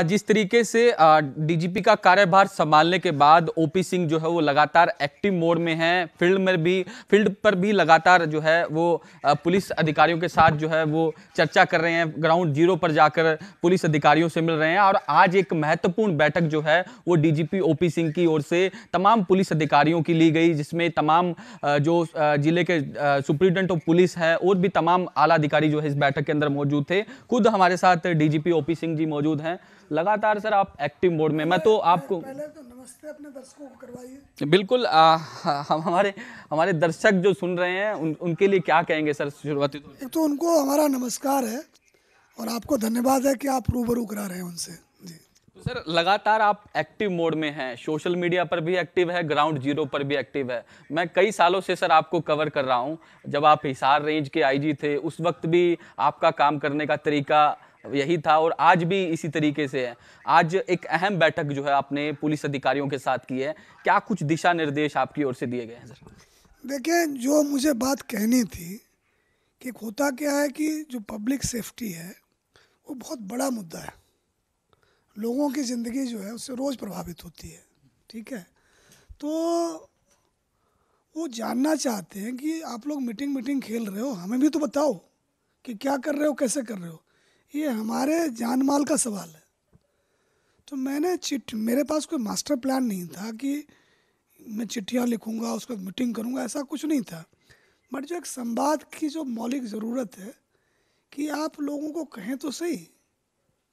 जिस तरीके से डीजीपी का कार्यभार संभालने के बाद ओपी सिंह जो है वो लगातार एक्टिव मोड में हैं, फील्ड पर भी लगातार जो है वो पुलिस अधिकारियों के साथ जो है वो चर्चा कर रहे हैं, ग्राउंड जीरो पर जाकर पुलिस अधिकारियों से मिल रहे हैं। और आज एक महत्वपूर्ण बैठक जो है वो डीजीपी ओपी सिंह की ओर से तमाम पुलिस अधिकारियों की ली गई, जिसमें तमाम जो जिले के सुप्रिंटेंडेंट ऑफ पुलिस है और भी तमाम आला अधिकारी जो है इस बैठक के अंदर मौजूद थे। खुद हमारे साथ डीजीपी ओपी सिंह जी मौजूद हैं। लगातार सर आप एक्टिव मोड में, मैं तो आपको पहले तो नमस्ते अपने दर्शकों को करवाइए। बिल्कुल हमारे दर्शक जो सुन रहे हैं उनके लिए क्या कहेंगे सर शुरुआती तौर एक तो उनको हमारा नमस्कार है और आपको धन्यवाद है कि आप रूबरू करा रहे हैं उनसे जी। तो सर लगातार आप एक्टिव मोड में हैं, सोशल मीडिया पर भी एक्टिव है, ग्राउंड जीरो पर भी एक्टिव है। मैं कई सालों से सर आपको कवर कर रहा हूं। जब आप हिसार रेंज के आईजी थे उस वक्त भी आपका काम करने का तरीका यही था और आज भी इसी तरीके से है। आज एक अहम बैठक जो है आपने पुलिस अधिकारियों के साथ की है, क्या कुछ दिशा निर्देश आपकी ओर से दिए गए हैं सर? देखिए, जो मुझे बात कहनी थी कि होता क्या है कि जो पब्लिक सेफ्टी है वो बहुत बड़ा मुद्दा है। लोगों की ज़िंदगी जो है उससे रोज़ प्रभावित होती है, ठीक है। तो वो जानना चाहते हैं कि आप लोग मीटिंग खेल रहे हो, हमें भी तो बताओ कि क्या कर रहे हो, कैसे कर रहे हो। ये हमारे जान माल का सवाल है। तो मेरे पास कोई मास्टर प्लान नहीं था कि मैं चिट्ठियाँ लिखूँगा उसके बाद मीटिंग करूँगा, ऐसा कुछ नहीं था। बट जो एक संवाद की जो मौलिक ज़रूरत है कि आप लोगों को कहें तो सही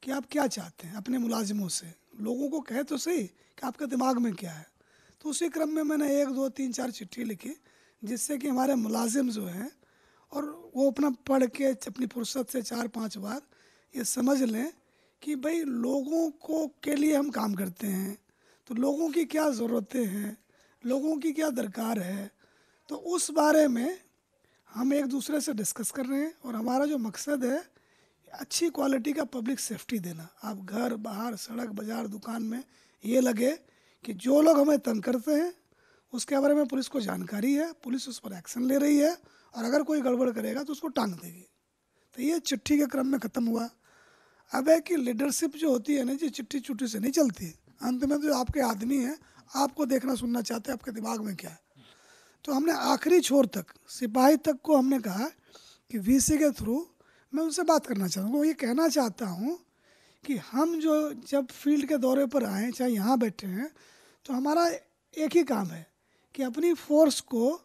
कि आप क्या चाहते हैं अपने मुलाजिमों से, लोगों को कहें तो सही कि आपके दिमाग में क्या है। तो उसी क्रम में मैंने 1, 2, 3, 4 चिट्ठी लिखी, जिससे कि हमारे मुलाजिम जो हैं और वो अपना पढ़ के अपनी फुर्सत से 4-5 बार ये समझ लें कि भाई लोगों को के लिए हम काम करते हैं, तो लोगों की क्या ज़रूरतें हैं, लोगों की क्या दरकार है। तो उस बारे में हम एक दूसरे से डिस्कस कर रहे हैं और हमारा जो मकसद है अच्छी क्वालिटी का पब्लिक सेफ्टी देना। आप घर बाहर सड़क बाज़ार दुकान में ये लगे कि जो लोग हमें तंग करते हैं उसके बारे में पुलिस को जानकारी है, पुलिस उस पर एक्शन ले रही है और अगर कोई गड़बड़ करेगा तो उसको टांग देगी। तो ये चिट्ठी के क्रम में ख़त्म हुआ। अब है कि लीडरशिप जो होती है ना जी, चिट्ठी चुट्टी से नहीं चलती। अंत में तो आपके आदमी हैं, आपको देखना सुनना चाहते हैं आपके दिमाग में क्या है। तो हमने आखिरी छोर तक सिपाही तक को हमने कहा कि वीसी के थ्रू मैं उनसे बात करना चाहूँगा। वो ये कहना चाहता हूँ कि हम जो जब फील्ड के दौरे पर आएँ, चाहे यहाँ बैठे हैं, तो हमारा एक ही काम है कि अपनी फोर्स को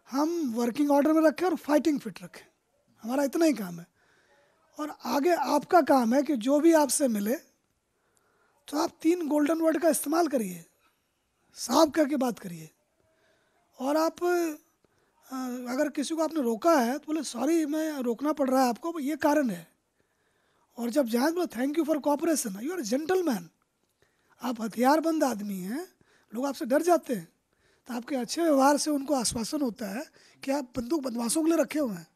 हम वर्किंग ऑर्डर में रखें और फाइटिंग फिट रखें। हमारा इतना ही काम है। और आगे आपका काम है कि जो भी आपसे मिले तो आप 3 गोल्डन वर्ड का इस्तेमाल करिए, साफ करके बात करिए। और आप अगर किसी को आपने रोका है तो बोले सॉरी, मैं रोकना पड़ रहा है आपको, ये कारण है। और जब जाए बोले thank you for cooperation, you are gentleman. आप हथियारबंद आदमी हैं, लोग आपसे डर जाते हैं। तो आपके अच्छे व्यवहार से उनको आश्वासन होता है कि आप बंदूक बदमाशों के लिए रखे हुए हैं,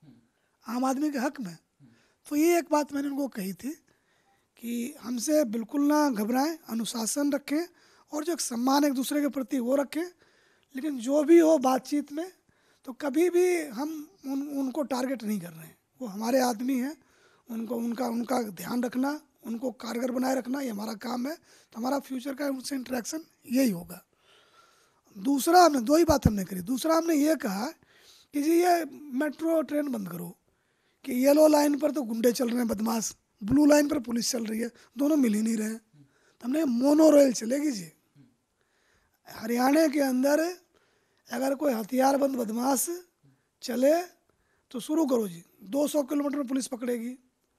आम आदमी के हक में। तो ये एक बात मैंने उनको कही थी कि हमसे बिल्कुल ना घबराएं, अनुशासन रखें और जो एक सम्मान एक दूसरे के प्रति वो रखें। लेकिन जो भी हो बातचीत में तो कभी भी हम उनको टारगेट नहीं कर रहे हैं। वो हमारे आदमी हैं, उनको उनका ध्यान रखना, उनको कारगर बनाए रखना, ये हमारा काम है। तो हमारा फ्यूचर का उनसे इंटरेक्शन यही होगा। दूसरा हमने 2 ही बात हमने करी। दूसरा हमने ये कहा कि जी ये मेट्रो ट्रेन बंद करो कि येलो लाइन पर तो गुंडे चल रहे हैं बदमाश, ब्लू लाइन पर पुलिस चल रही है, दोनों मिल ही नहीं रहे। तो हमने मोनो रेल चलेगी जी। हरियाणा के अंदर अगर कोई हथियारबंद बदमाश चले तो शुरू करो जी, 200 किलोमीटर में पुलिस पकड़ेगी,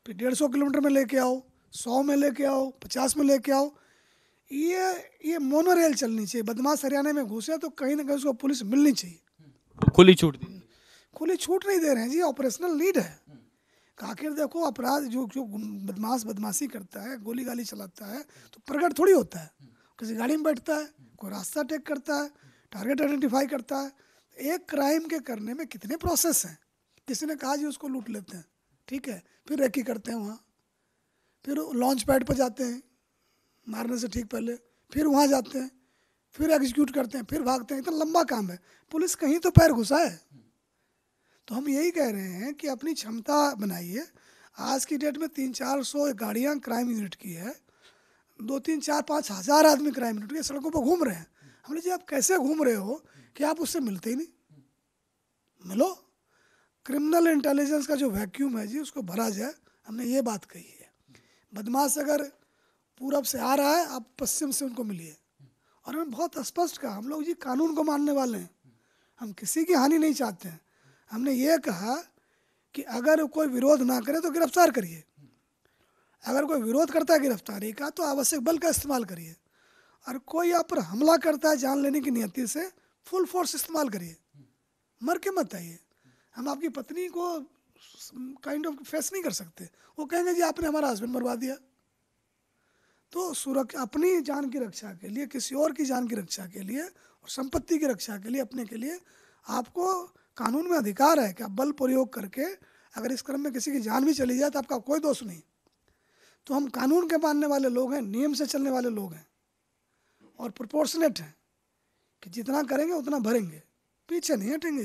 फिर 150 किलोमीटर में लेके आओ, 100 में लेके आओ, 50 में लेके आओ। ये मोनो रेल चलनी चाहिए। बदमाश हरियाणा में घुसे तो कहीं ना कहीं उसको पुलिस मिलनी चाहिए। खुली छूट दी, खुली छूट नहीं दे रहे हैं जी, ऑपरेशनल नीड है। आखिर देखो, अपराध जो बदमाश बदमाशी करता है, गोली गाली चलाता है तो प्रकट थोड़ी होता है। किसी गाड़ी में बैठता है, कोई रास्ता टेक करता है, टारगेट आइडेंटिफाई करता है। एक क्राइम के करने में कितने प्रोसेस हैं। किसी ने कहा जी उसको लूट लेते हैं, ठीक है, फिर रेकी करते हैं वहाँ, फिर लॉन्च पैड पर जाते हैं मारने से ठीक पहले, फिर वहाँ जाते हैं, फिर एग्जीक्यूट करते हैं, फिर भागते हैं। इतना लंबा काम है, पुलिस कहीं तो पैर घुसाए। तो हम यही कह रहे हैं कि अपनी क्षमता बनाइए। आज की डेट में 300-400 गाड़ियाँ क्राइम यूनिट की है। 2-3-4-5 हज़ार आदमी क्राइम रेट के सड़कों पर घूम रहे हैं। हमने जी आप कैसे घूम रहे हो कि आप उससे मिलते ही नहीं, मिलो। क्रिमिनल इंटेलिजेंस का जो वैक्यूम है जी उसको भरा जाए, हमने ये बात कही है। बदमाश अगर पूरब से आ रहा है, आप पश्चिम से उनको मिलिए। और हमने बहुत स्पष्ट कहा, हम लोग जी कानून को मानने वाले हैं, हम किसी की हानि नहीं चाहते हैं। हमने ये कहा कि अगर कोई विरोध ना करे तो गिरफ्तार करिए, अगर कोई विरोध करता है गिरफ्तारी का तो आवश्यक बल का इस्तेमाल करिए, और कोई आप पर हमला करता है जान लेने की नियति से, फुल फोर्स इस्तेमाल करिए, मर के मत आइए। हम आपकी पत्नी को काइंड ऑफ फेस नहीं कर सकते, वो कहेंगे जी आपने हमारा हस्बैंड मरवा दिया। तो सुरक्षा, अपनी जान की रक्षा के लिए, किसी और की जान की रक्षा के लिए और संपत्ति की रक्षा के लिए, अपने के लिए आपको कानून में अधिकार है कि आप बल प्रयोग करके अगर इस क्रम में किसी की जान भी चली जाए तो आपका कोई दोष नहीं। तो हम कानून के मानने वाले लोग हैं, नियम से चलने वाले लोग हैं और प्रोपोर्शनेट हैं कि जितना करेंगे उतना भरेंगे, पीछे नहीं हटेंगे।